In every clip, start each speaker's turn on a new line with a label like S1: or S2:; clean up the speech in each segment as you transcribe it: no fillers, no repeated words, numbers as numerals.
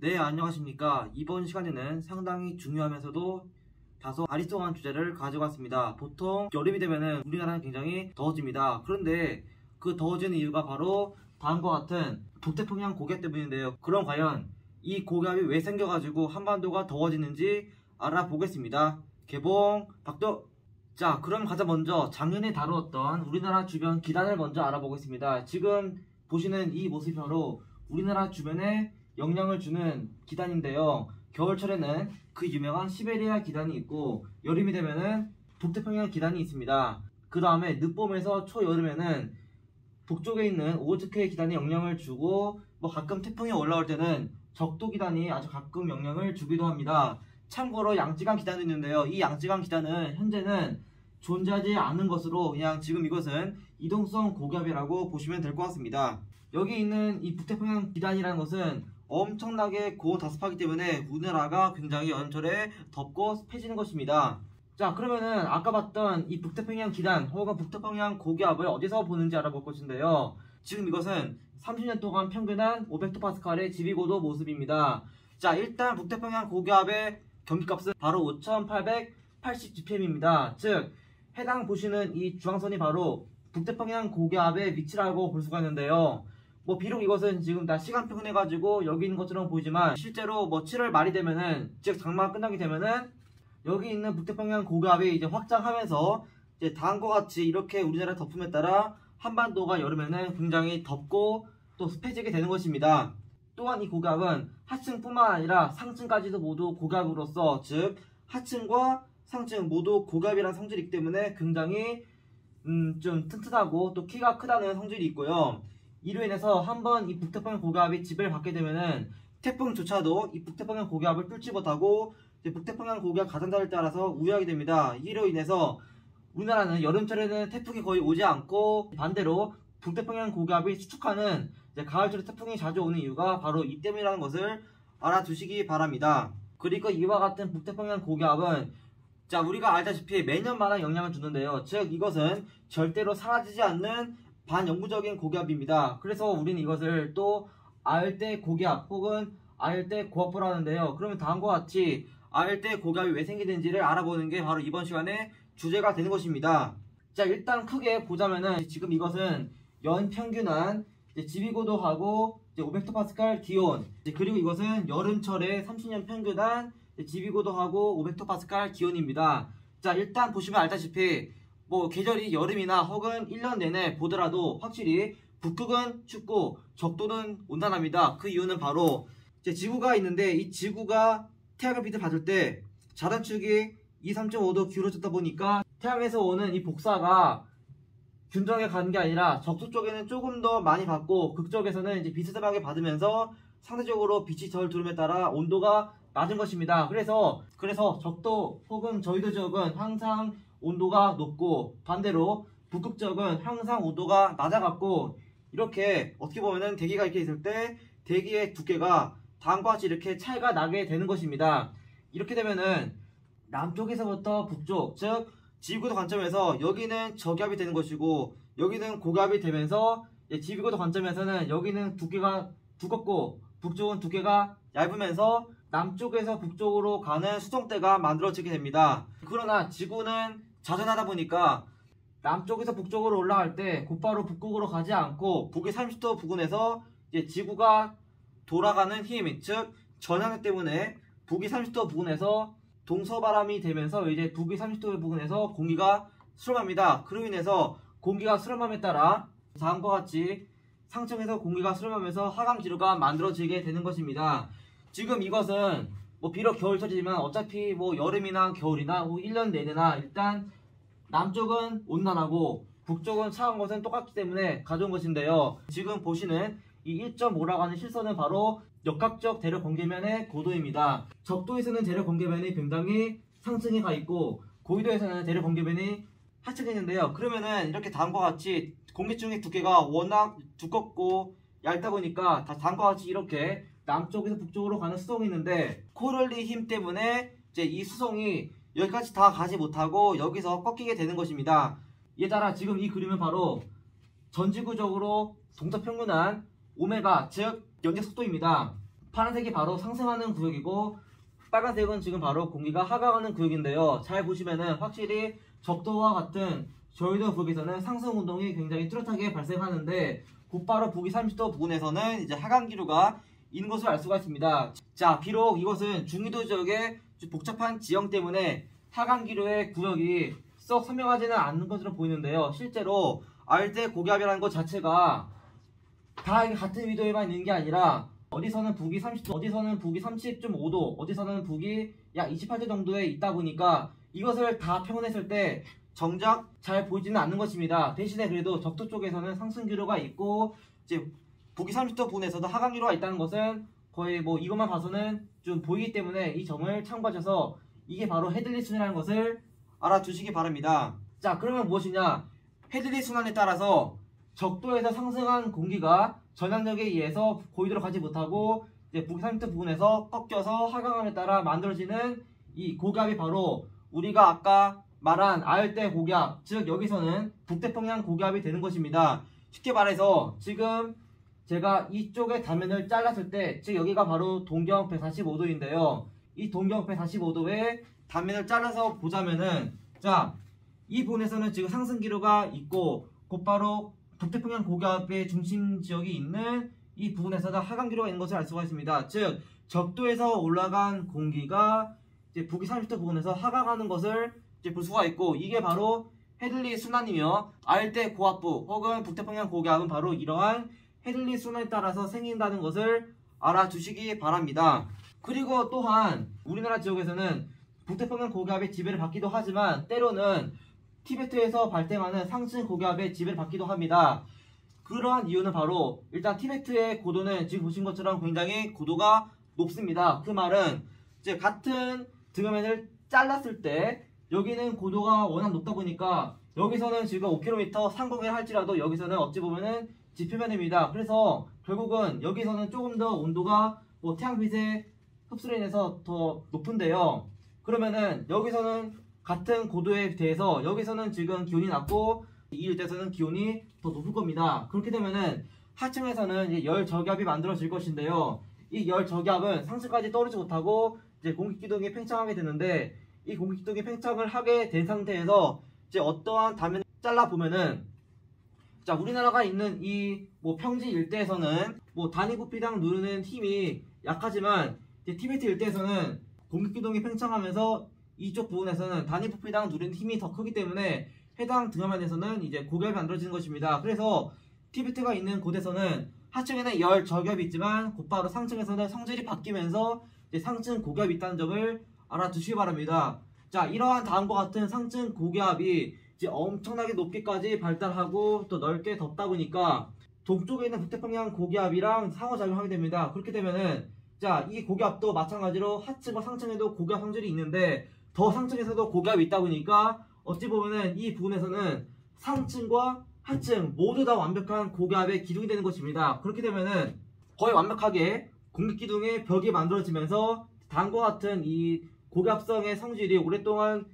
S1: 네, 안녕하십니까. 이번 시간에는 상당히 중요하면서도 다소 아리송한 주제를 가지고 왔습니다. 보통 여름이 되면은 우리나라는 굉장히 더워집니다. 그런데 그 더워지는 이유가 바로 다음과 같은 북태평양 고기압 때문인데요. 그럼 과연 이 고기압이 왜 생겨가지고 한반도가 더워지는지 알아보겠습니다. 개봉 박도. 자, 그럼 가장 먼저 작년에 다루었던 우리나라 주변 기단을 먼저 알아보겠습니다. 지금 보시는 이 모습이 바로 우리나라 주변에 영향을 주는 기단인데요. 겨울철에는 그 유명한 시베리아 기단이 있고, 여름이 되면은 북태평양 기단이 있습니다. 그 다음에 늦봄에서 초여름에는 북쪽에 있는 오호츠크의 기단이 영향을 주고, 가끔 태풍이 올라올 때는 적도 기단이 아주 가끔 영향을 주기도 합니다. 참고로 양쯔강 기단도 있는데요. 이 양쯔강 기단은 현재는 존재하지 않는 것으로 그냥 지금 이것은 이동성 고기압이라고 보시면 될 것 같습니다. 여기 있는 이 북태평양 기단이라는 것은 엄청나게 고온다습하기 때문에 우리나라가 굉장히 여름철에 덥고 습해지는 것입니다. 자, 그러면은 아까 봤던 이 북태평양 기단 혹은 북태평양 고기압을 어디서 보는지 알아볼 것인데요. 지금 이것은 30년 동안 평균한 500헥토파스칼의 지비고도 모습입니다. 자, 일단 북태평양 고기압의 경기값은 바로 5880 GPM입니다. 즉 해당 보시는 이 주황선이 바로 북태평양 고기압의 위치라고 볼 수가 있는데요. 비록 이것은 지금 다 시간 표현해가지고 여기 있는 것처럼 보이지만 실제로 7월 말이 되면은, 즉 장마가 끝나게 되면은 여기 있는 북태평양 고기압이 이제 확장하면서 이제 다음과 같이 이렇게 우리나라 덮음에 따라 한반도가 여름에는 굉장히 덥고 또 습해지게 되는 것입니다. 또한 이 고기압은 하층뿐만 아니라 상층까지도 모두 고기압으로서, 즉 하층과 상층 모두 고기압이라는 성질이기 때문에 굉장히 좀 튼튼하고 또 키가 크다는 성질이 있고요. 이로 인해서 한번 이 북태평양 고기압이 지배를 받게 되면은 태풍조차도 이 북태평양 고기압을 뚫지 못하고 북태평양 고기압 가장자리에 따라서 우회하게 됩니다. 이로 인해서 우리나라는 여름철에는 태풍이 거의 오지 않고, 반대로 북태평양 고기압이 수축하는 가을철에 태풍이 자주 오는 이유가 바로 이 때문이라는 것을 알아두시기 바랍니다. 그리고 이와 같은 북태평양 고기압은 우리가 알다시피 매년마다 영향을 주는데요. 즉 이것은 절대로 사라지지 않는 반영구적인 고기압입니다. 그래서 우리는 이것을 또 아열대 고기압 혹은 아열대 고압부라 하는데요. 그러면 다음과 같이 아열대 고기압이 왜 생기는지를 알아보는 게 바로 이번 시간의 주제가 되는 것입니다. 자, 일단 크게 보자면은 지금 이것은 연평균한 지비고도하고 500헥토파스칼 기온, 그리고 이것은 여름철에 30년 평균한 지비고도하고 500헥토파스칼 기온입니다. 자, 일단 보시면 알다시피 계절이 여름이나 혹은 1년 내내 보더라도 확실히 북극은 춥고 적도는 온난합니다. 그 이유는 바로 지구가 있는데, 이 지구가 태양의 빛을 받을 때 자단축이 3.5도 기울어졌다 보니까 태양에서 오는 이 복사가 균등하게 가는 게 아니라 적수 쪽에는 조금 더 많이 받고 극적에서는 비스듬하게 받으면서 상대적으로 빛이 덜 들어옴에 따라 온도가 낮은 것입니다. 그래서 적도 혹은 저희도 지역은 항상 온도가 높고, 반대로 북극 지역은 항상 온도가 낮아갖고, 이렇게 어떻게 보면은 대기가 이렇게 있을 때 대기의 두께가 다음과 같이 이렇게 차이가 나게 되는 것입니다. 이렇게 되면은 남쪽에서부터 북쪽, 즉 지비고도 관점에서 여기는 저기압이 되는 것이고 여기는 고기압이 되면서, 지비고도 관점에서는 여기는 두께가 두껍고 북쪽은 두께가 얇으면서 남쪽에서 북쪽으로 가는 수송대가 만들어지게 됩니다. 그러나 지구는 자전하다 보니까 남쪽에서 북쪽으로 올라갈 때 곧바로 북극으로 가지 않고 북위 30도 부근에서 지구가 돌아가는 힘, 즉 전향력 때문에 북위 30도 부근에서 동서바람이 되면서 북위 30도 부근에서 공기가 수렴합니다. 그로 인해서 공기가 수렴함에 따라 다음과 같이 상층에서 공기가 수렴하면서 하강지류가 만들어지게 되는 것입니다. 지금 이것은 비록 겨울철이지만 어차피 여름이나 겨울이나 1년 내내나 일단 남쪽은 온난하고 북쪽은 차가운 것은 똑같기 때문에 가져온 것인데요. 지금 보시는 이 1.5라고 하는 실선은 바로 역학적 대륙 경계면의 고도입니다. 적도에서는 대륙 경계면이 굉장히 상층에 가 있고 고위도에서는 대륙 경계면이 하층에 있는데요. 그러면은 이렇게 다음과 같이 공기층의 두께가 워낙 두껍고 얇다 보니까 다음과 같이 이렇게 남쪽에서 북쪽으로 가는 수송이 있는데, 코럴리 힘 때문에 이 수송이 여기까지 다 가지 못하고 여기서 꺾이게 되는 것입니다. 이에 따라 지금 이 그림은 바로 전지구적으로 동서평균한 오메가, 즉 연재 속도입니다. 파란색이 바로 상승하는 구역이고 빨간색은 지금 바로 공기가 하강하는 구역인데요. 잘 보시면은 확실히 적도와 같은 저희도 구역에서는 상승 운동이 굉장히 뚜렷하게 발생하는데 곧바로 북위 30도 부근에서는 이제 하강 기류가 있는 것을 알 수가 있습니다. 자, 비록 이것은 중위도 지역의 복잡한 지형 때문에 하강 기류의 구역이 썩 선명하지는 않는 것으로 보이는데요. 실제로 알대 고기압이라는 것 자체가 다 같은 위도에만 있는 게 아니라 어디서는 북위 30도, 어디서는 북위 30.5도, 어디서는 북위 약 28도 정도에 있다 보니까 이것을 다 평원했을 때 정작 잘 보이지는 않는 것입니다. 대신에 그래도 적도 쪽에서는 상승 기류가 있고 이제 북위 30도 부근에서도 하강 기류가 있다는 것은 거의 뭐 이것만 봐서는 좀 보이기 때문에 이 점을 참고하셔서 이게 바로 헤들리 순이라는 것을 알아두시기 바랍니다. 자, 그러면 무엇이냐? 헤들리 순환에 따라서 적도에서 상승한 공기가 전향력에 의해서 고위도로 가지 못하고 이제 북위 30도 부근에서 꺾여서 하강함에 따라 만들어지는 이 고기압이 바로 우리가 아까 말한 아열대 고기압, 즉 여기서는 북태평양 고기압이 되는 것입니다. 쉽게 말해서 지금 제가 이쪽의 단면을 잘랐을 때, 즉 여기가 바로 동경 145도인데요. 이 동경 145도의 단면을 잘라서 보자면은, 자, 이 부분에서는 지금 상승 기류가 있고 곧바로 북태평양 고기압의 중심 지역이 있는 이 부분에서는 하강 기류가 있는 것을 알 수가 있습니다. 즉 적도에서 올라간 공기가 이제 북위 30도 부근에서 하강하는 것을 이제 볼 수가 있고, 이게 바로 헤들리 순환이며 아열대 고압부 혹은 북태평양 고기압은 바로 이러한 헤들리 순환에 따라서 생긴다는 것을 알아두시기 바랍니다. 그리고 또한 우리나라 지역에서는 북태평양 고기압의 지배를 받기도 하지만 때로는 티베트에서 발생하는 상층 고기압의 지배를 받기도 합니다. 그러한 이유는 바로 일단 티베트의 고도는 지금 보신 것처럼 굉장히 고도가 높습니다. 그 말은 이제 같은 등하면을 잘랐을 때 여기는 고도가 워낙 높다 보니까 여기서는 지금 5km 상공을 할지라도 여기서는 어찌 보면은 지표면입니다. 그래서 결국은 여기서는 조금 더 온도가 뭐 태양빛의 흡수로 인해서 더 높은데요. 그러면은 여기서는 같은 고도에 대해서 여기서는 지금 기온이 낮고 이 일대에서는 기온이 더 높을 겁니다. 그렇게 되면은 하층에서는 이제 열 저기압이 만들어질 것인데요. 이 열 저기압은 상층까지 떠오르지 못하고 이제 공기기둥이 팽창하게 되는데, 이 공기기둥이 팽창을 하게 된 상태에서 이제 어떠한 단면을 잘라 보면은, 자, 우리나라가 있는 이 뭐 평지 일대에서는 뭐 단위 부피당 누르는 힘이 약하지만 이제 티베트 일대에서는 공기기둥이 팽창하면서 이쪽 부분에서는 단위 부피당 누르는 힘이 더 크기 때문에 해당 등하면에서는 이제 고기압이 만들어지는 것입니다. 그래서 티베트가 있는 곳에서는 하층에는 열 저기압이 있지만 곧바로 상층에서는 성질이 바뀌면서 이제 상층 고기압이 있다는 점을 알아두시기 바랍니다. 자, 이러한 다음과 같은 상층 고기압이 이제 엄청나게 높게까지 발달하고 또 넓게 덮다 보니까 동쪽에 있는 북태평양 고기압이랑 상호작용하게 됩니다. 그렇게 되면은 자, 이 고기압도 마찬가지로 하층과 상층에도 고기압 성질이 있는데 더 상층에서도 고기압이 있다 보니까 어찌 보면은 이 부분에서는 상층과 하층 모두 다 완벽한 고기압의 기둥이 되는 것입니다. 그렇게 되면은 거의 완벽하게 공기기둥의 벽이 만들어지면서 다음과 같은 이 고기압성의 성질이 오랫동안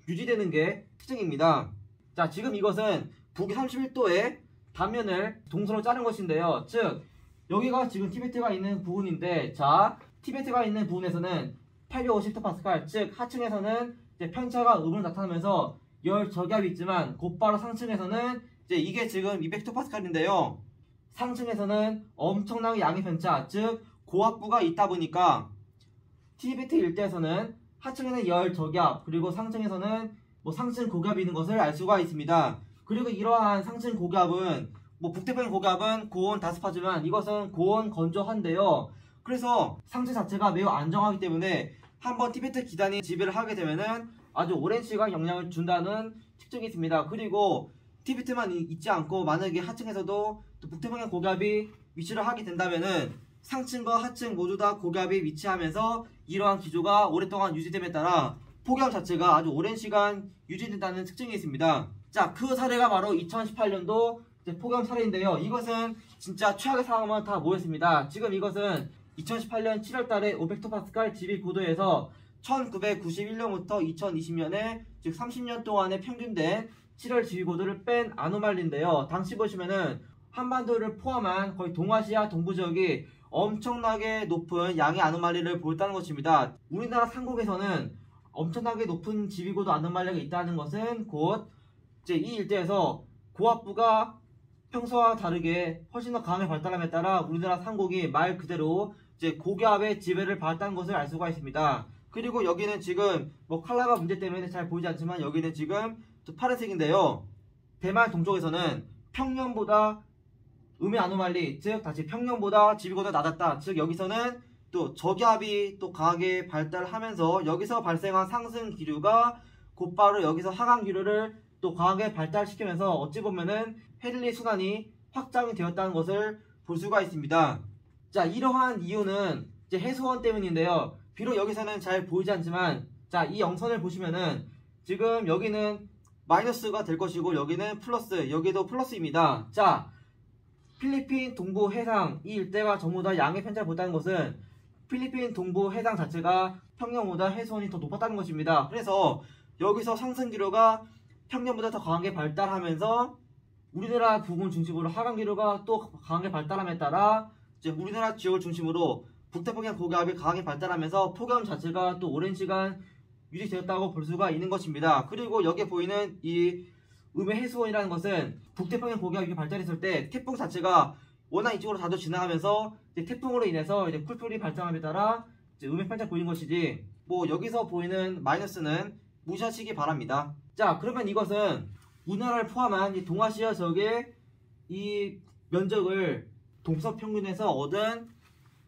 S1: 유지되는 게 특징입니다. 자, 지금 이것은 북위 31도의 단면을 동선으로 자른 것인데요. 즉 여기가 지금 티베트가 있는 부분인데, 자, 티베트가 있는 부분에서는 850헥토파스칼, 즉 하층에서는 이제 편차가 음으로 나타나면서 열 저기압이 있지만 곧바로 상층에서는 이제 이게 지금 200헥토파스칼인데요. 상층에서는 엄청나게 양의 편차, 즉 고압부가 있다 보니까 티베트 일대에서는 하층에는 열 저기압, 그리고 상층에서는 뭐 상층 고기압이 있는 것을 알 수가 있습니다. 그리고 이러한 상층 고기압은 뭐 북태평양 고기압은 고온 다습하지만 이것은 고온 건조한데요. 그래서 상층 자체가 매우 안정하기 때문에 한번 티베트 기단이 지배를 하게 되면은 아주 오랜 시간 영향을 준다는 특징이 있습니다. 그리고 티베트만 있지 않고 만약에 하층에서도 또 북태평양 고기압이 위치를 하게 된다면은 상층과 하층 모두 다 고기압이 위치하면서 이러한 기조가 오랫동안 유지됨에 따라 폭염 자체가 아주 오랜 시간 유지된다는 특징이 있습니다. 자, 그 사례가 바로 2018년도 폭염 사례인데요. 이것은 진짜 최악의 상황만 다 모였습니다. 지금 이것은 2018년 7월달에 500헥토파스칼 지비 고도에서 1991년부터 2020년에 즉 30년 동안의 평균된 7월 지비 고도를 뺀 아노말리인데요. 당시 보시면은 한반도를 포함한 거의 동아시아 동부 지역이 엄청나게 높은 양의 아노말리를 보였다는 것입니다. 우리나라 상공에서는 엄청나게 높은 지비고도 아노말리가 있다는 것은 곧 이제 이 일대에서 고압부가 평소와 다르게 훨씬 더 강하게 발달함에 따라 우리나라 상공이 말 그대로 이제 고기압의 지배를 받았다는 것을 알 수가 있습니다. 그리고 여기는 지금 뭐 컬러가 문제 때문에 잘 보이지 않지만 여기는 지금 또 파란색인데요. 대만 동쪽에서는 평년보다 음의 아노말리, 즉 다시 평년보다 지비고도 낮았다. 즉 여기서는 또 저기압이 또 강하게 발달하면서 여기서 발생한 상승 기류가 곧바로 여기서 하강 기류를 또 강하게 발달시키면서 어찌 보면은 해릴리 순환이 확장이 되었다는 것을 볼 수가 있습니다. 자, 이러한 이유는 이제 해수원 때문인데요. 비록 여기서는 잘 보이지 않지만 자, 이 영선을 보시면은 지금 여기는 마이너스가 될 것이고 여기는 플러스, 여기도 플러스입니다. 자, 필리핀 동부 해상 이 일대가 전부 다 양의 편차를 보였다는 것은 필리핀 동부 해상 자체가 평년보다 해수원이 더 높았다는 것입니다. 그래서 여기서 상승 기류가 평년보다 더 강하게 발달하면서 우리나라 부근 중심으로 하강 기류가 또 강하게 발달함에 따라 이제 우리나라 지역을 중심으로 북태평양 고기압이 강하게 발달하면서 폭염 자체가 또 오랜 시간 유지되었다고 볼 수가 있는 것입니다. 그리고 여기에 보이는 이 음의 해수원이라는 것은 북태평양 고기압이 발달했을 때 태풍 자체가 워낙 이쪽으로 자주 지나가면서 이제 태풍으로 인해서 이제 쿨풀이 발생함에 따라 이제 음의 편차 보이는 것이지 뭐 여기서 보이는 마이너스는 무시하시기 바랍니다. 자, 그러면 이것은 우리나라를 포함한 이 동아시아 지역의 이 면적을 동서평균에서 얻은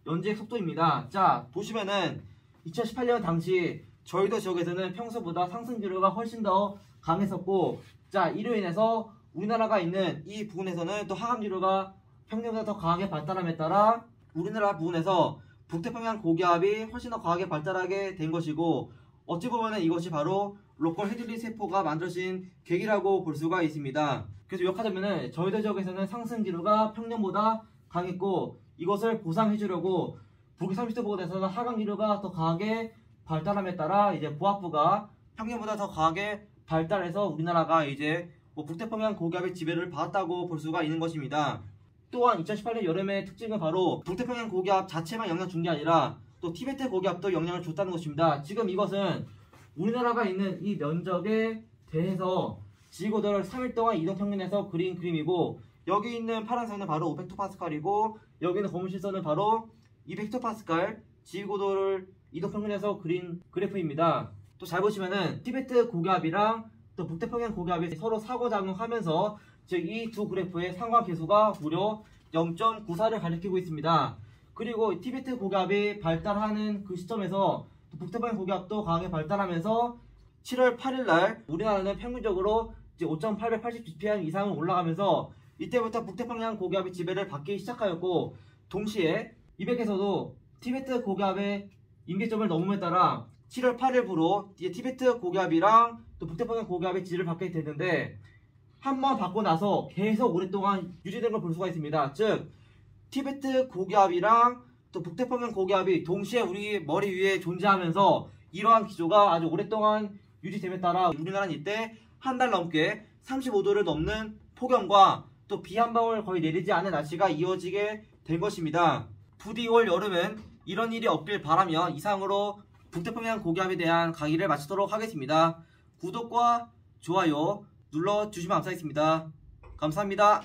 S1: 연재액 속도입니다. 자, 보시면은 2018년 당시 저희도 지역에서는 평소보다 상승 기류가 훨씬 더 강했었고, 자, 이로 인해서 우리나라가 있는 이 부분에서는 또 하강 기류가 평년보다 더 강하게 발달함에 따라 우리나라 부분에서 북태평양 고기압이 훨씬 더 강하게 발달하게 된 것이고, 어찌 보면은 이것이 바로 로컬 해질리 세포가 만들어진 계기라고 볼 수가 있습니다. 그래서 요약하자면은 저희도 지역에서는 상승 기류가 평년보다 강했고, 이것을 보상해주려고 북위 30도 부근에서는 하강 기류가 더 강하게 발달함에 따라 이제 고압부가 평년보다 더 강하게 발달해서 우리나라가 이제 뭐 북태평양 고기압의 지배를 받았다고 볼 수가 있는 것입니다. 또한 2018년 여름의 특징은 바로 북태평양 고기압 자체만 영향 준 게 아니라 또 티베트 고기압도 영향을 줬다는 것입니다. 지금 이것은 우리나라가 있는 이 면적에 대해서 지구도를 3일 동안 이동평균에서 그린 그림이고, 여기 있는 파란선은 바로 500헥토파스칼이고 여기는 검은실 선은 바로 200헥토파스칼 지구도를 이동평균에서 그린 그래프입니다. 또 잘 보시면은 티베트 고기압이랑 또 북태평양 고기압이 서로 상호작용하면서 즉 이 두 그래프의 상관계수가 무려 0.94를 가리키고 있습니다. 그리고 티베트 고기압이 발달하는 그 시점에서 북태평양 고기압도 강하게 발달하면서 7월 8일날 우리나라는 평균적으로 이제 5,880bpm 이상을 올라가면서 이때부터 북태평양 고기압의 지배를 받기 시작하였고, 동시에 이백에서도 티베트 고기압의 임계점을 넘음에 따라 7월 8일부로 이제 티베트 고기압이랑 또 북태평양 고기압의 지배를 받게 되는데, 한번 받고 나서 계속 오랫동안 유지된 걸 볼 수가 있습니다. 즉 티베트 고기압이랑 또 북태평양 고기압이 동시에 우리 머리 위에 존재하면서 이러한 기조가 아주 오랫동안 유지됨에 따라 우리나라는 이때 한 달 넘게 35도를 넘는 폭염과 또 비 한 방울 거의 내리지 않은 날씨가 이어지게 된 것입니다. 부디 올 여름은 이런 일이 없길 바라며 이상으로 북태평양 고기압에 대한 강의를 마치도록 하겠습니다. 구독과 좋아요 눌러주시면 감사하겠습니다. 감사합니다.